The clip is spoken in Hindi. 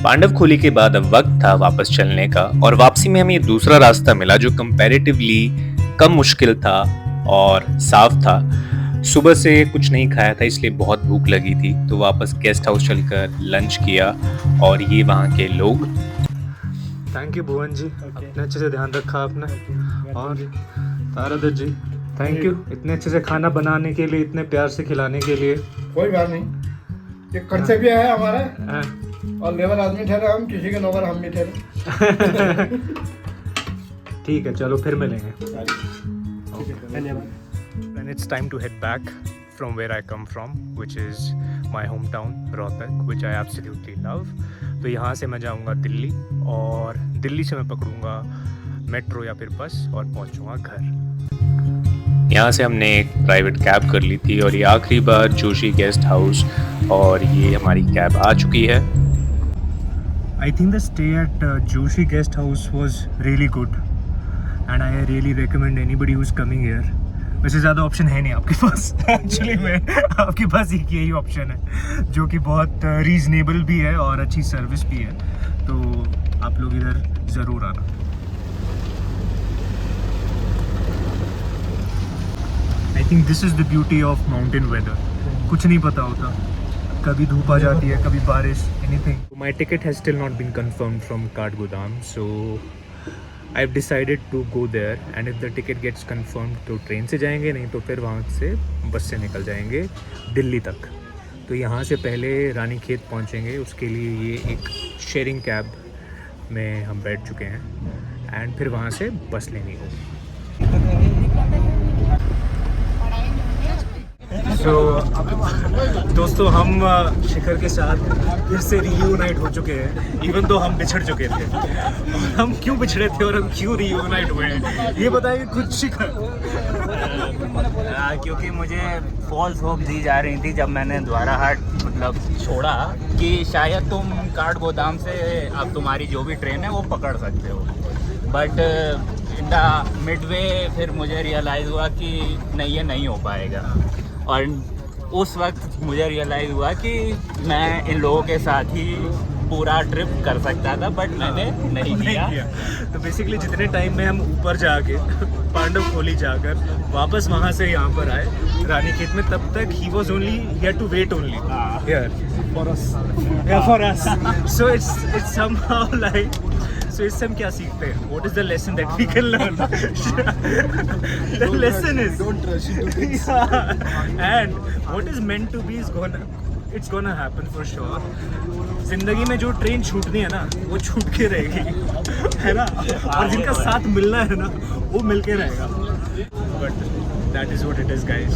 पांडवखोली के बाद अब वक्त था वापस चलने का और वापसी में हमें दूसरा रास्ता मिला जो कंपैरेटिवली कम मुश्किल था और साफ था। सुबह से कुछ नहीं खाया था इसलिए बहुत भूख लगी थी, तो वापस गेस्ट हाउस चलकर लंच किया और ये वहाँ के लोग। थैंक यू भुवन जी, इतने अच्छे से ध्यान रखा आपने। और तारादत्त जी, थैंक यू इतने अच्छे से खाना बनाने के लिए, इतने प्यार से खिलाने के लिए। कोई बात नहीं, ये कर्तव्य है हमारा हाँ। और लेबर आदमी ठहरे हम, किसी के नौकर हम भी ठहरे। ठीक है, चलो फिर मिलेंगे। धन्यवाद। And it's time to head back from where I come from, which is my hometown Rohtak, which I absolutely love. तो यहाँ से मैं जाऊँगा दिल्ली और दिल्ली से मैं पकड़ूँगा मेट्रो या फिर बस और पहुँचूँगा घर। यहाँ से हमने एक प्राइवेट कैब कर ली थी और ये आखिरी बार जोशी गेस्ट हाउस और ये हमारी कैब आ चुकी है। I think the stay at Joshi guest house was really good and I really recommend anybody who's coming here. वैसे ज़्यादा ऑप्शन है नहीं आपके पास एक्चुअली में आपके पास एक यही ऑप्शन है जो कि बहुत रीजनेबल भी है और अच्छी सर्विस भी है, तो आप लोग इधर ज़रूर आना। I think this is the beauty of mountain weather, कुछ नहीं पता होता, कभी धूप आ जाती है, कभी बारिश, anything. My ticket has still not been confirmed from Kathgodam, so I've decided to go there and if the ticket gets confirmed तो ट्रेन से जाएंगे, नहीं तो फिर वहाँ से बस से निकल जाएंगे दिल्ली तक। तो यहाँ से पहले रानीखेत पहुँचेंगे, उसके लिए ये एक शेयरिंग कैब में हम बैठ चुके हैं एंड फिर वहाँ से बस लेनी होगी। दोस्तों, हम शिखर के साथ फिर से रियूनाइट हो चुके हैं, इवन तो हम बिछड़ चुके थे। और हम क्यों बिछड़े थे और हम क्यों रियूनाइट हुए हैं, ये बताइए खुद शिखर। क्योंकि मुझे फॉल्स होप दी जा रही थी जब मैंने द्वाराहाट मतलब छोड़ा कि शायद तुम काठगोदाम से अब तुम्हारी जो भी ट्रेन है वो पकड़ सकते हो, बट इन द मिडवे फिर मुझे रियलाइज़ हुआ कि नहीं, ये नहीं हो पाएगा। और उस वक्त मुझे रियलाइज़ हुआ कि मैं इन लोगों के साथ ही पूरा ट्रिप कर सकता था, बट मैंने नहीं किया। तो बेसिकली जितने टाइम में हम ऊपर जाके पांडवखोली जाकर वापस वहाँ से यहाँ पर आए रानीखेत में, तब तक ही was only here to wait only here for us. So it's somehow like, so इससे हम क्या सीखते हैं? What is the lesson that we can learn? The lesson is don't rush into things. And what is meant to be is it's gonna happen for sure. जिंदगी में जो ट्रेन छूटनी है ना वो छूट के रहेगी, है ना, और जिनका साथ मिलना है ना वो मिल के रहेगा। But that is what it is, guys.